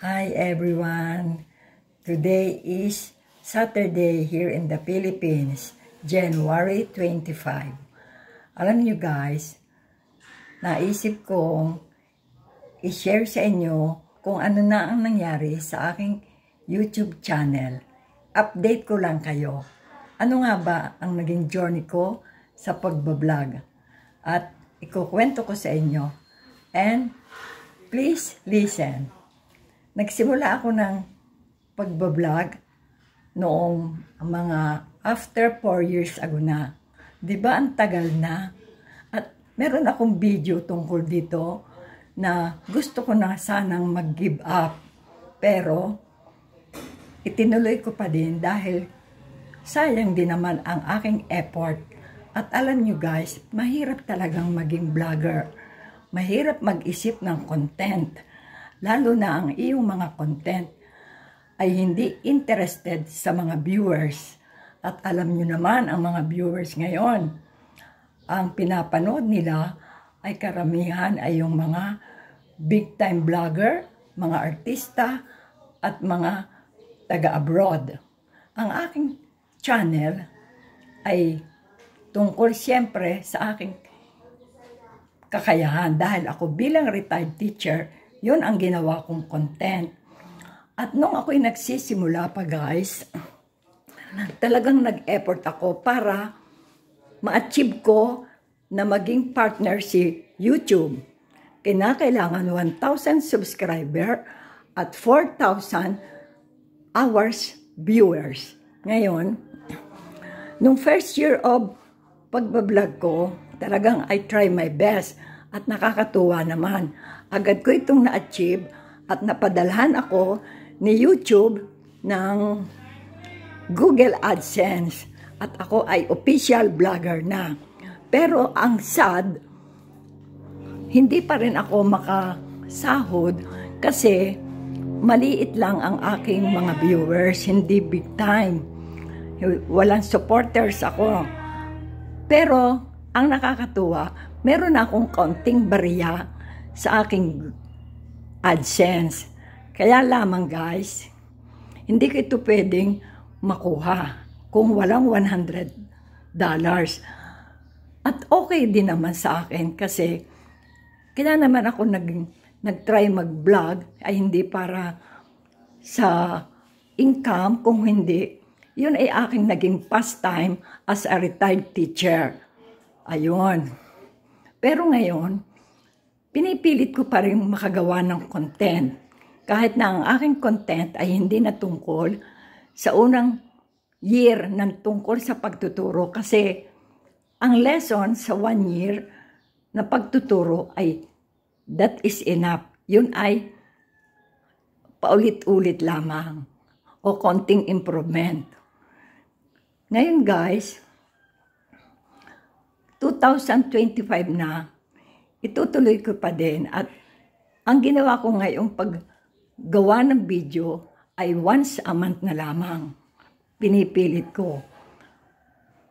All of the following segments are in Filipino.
Hi everyone! Today is Saturday here in the Philippines, January 25. Alam niyo guys, naisip kong i-share sa inyo kung ano na ang nangyari sa aking YouTube channel. Update ko lang kayo. Ano nga ba ang naging journey ko sa pagbablog? At ikukwento ko sa inyo. And please listen. Nagsimula ako ng pagbablog noong mga after 4 years ago na. Diba ang tagal na? At meron akong video tungkol dito na gusto ko na sanang mag-give up. Pero itinuloy ko pa din dahil sayang din naman ang aking effort. At alam nyo guys, mahirap talagang maging vlogger. Mahirap mag-isip ng content. Lalo na ang iyong mga content ay hindi interested sa mga viewers. At alam nyo naman ang mga viewers ngayon, ang pinapanood nila ay karamihan ay yung mga big time vlogger, mga artista, at mga taga-abroad. Ang aking channel ay tungkol siyempre sa aking kakayahan dahil ako bilang retired teacher, yun ang ginawa kong content. At nung ako'y nagsisimula pa guys, talagang nag-effort ako para ma-achieve ko na maging partner si YouTube. Kinakailangan 1,000 subscriber at 4,000 hours viewers. Ngayon, nung first year of pagbablog ko, talagang I try my best at nakakatuwa naman. Agad ko itong na-achieve at napadalhan ako ni YouTube ng Google AdSense at ako ay official vlogger na. Pero ang sad, hindi pa rin ako makasahod kasi maliit lang ang aking mga viewers, hindi big time. Walang supporters ako. Pero ang nakakatuwa, meron akong kaunting bariya sa aking AdSense. Kaya lamang guys, hindi ko ito pwedeng makuha kung walang $100. At okay din naman sa akin kasi kaya naman ako nag-try mag-vlog ay hindi para sa income, kung hindi, yun ay aking naging pastime as a retired teacher. Ayun. Pero ngayon, pinipilit ko pa rin makagawa ng content. Kahit na ang aking content ay hindi na tungkol sa unang year ng tungkol sa pagtuturo. Kasi ang lesson sa 1 year na pagtuturo ay that is enough. Yun ay paulit-ulit lamang o konting improvement. Ngayon guys, 2025 na, itutuloy ko pa din at ang ginawa ko ngayong paggawa ng video ay once a month na lamang. Pinipilit ko.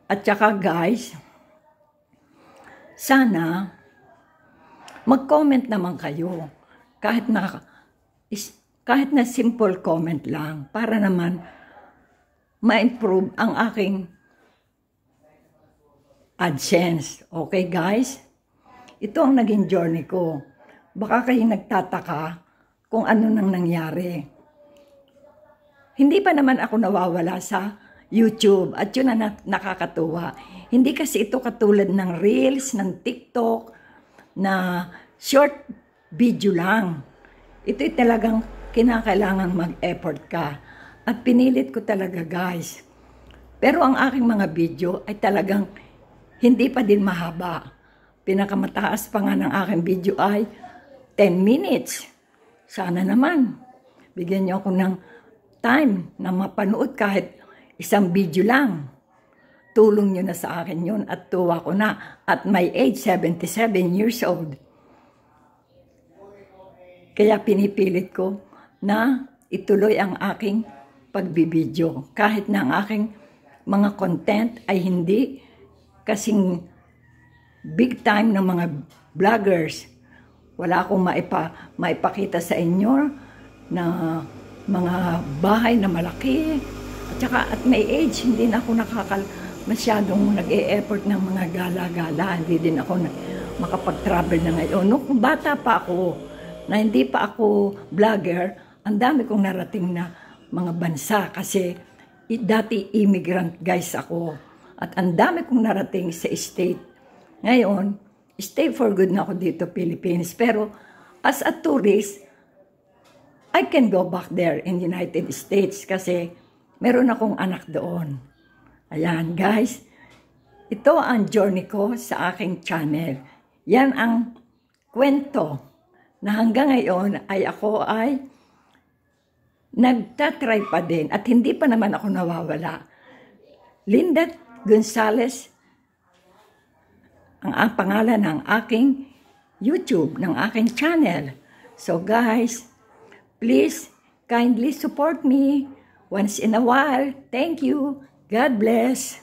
At saka guys, sana mag-comment naman kayo kahit na simple comment lang para naman ma-improve ang aking AdSense. Okay guys? Ito ang naging journey ko. Baka kayo nagtataka kung ano nang nangyari. Hindi pa naman ako nawawala sa YouTube at yun na nakakatuwa. Hindi kasi ito katulad ng Reels, ng TikTok, na short video lang. Ito'y talagang kinakailangan mag-effort ka. At pinilit ko talaga guys. Pero ang aking mga video ay talagang hindi pa din mahaba. Pinakamataas pa nga ng aking video ay 10 minutes. Sana naman, bigyan niyo ako ng time na mapanood kahit isang video lang. Tulong niyo na sa akin yun at tuwa ko na at my age, 77 years old. Kaya pinipilit ko na ituloy ang aking pagbibideo. Kahit na ang aking mga content ay hindi kasing big time ng mga vloggers. Wala akong maipakita sa inyo na mga bahay na malaki. At saka at may age, hindi na ako masyadong nag-e-effort ng mga gala-gala. Hindi din ako makapag-travel na ngayon. Nung bata pa ako, na hindi pa ako vlogger, ang dami kong narating na mga bansa kasi dati immigrant guys ako. At ang dami kong narating sa state. Ngayon, stay for good na ako dito, Philippines. Pero as a tourist, I can go back there in the United States kasi meron akong anak doon. Ayan, guys. Ito ang journey ko sa aking channel. Yan ang kwento na hanggang ngayon ay ako ay nagtatry pa din at hindi pa naman ako nawawala. Linda Gonzalez ang pangalan ng aking YouTube, ng aking channel. So guys, please kindly support me once in a while. Thank you. God bless.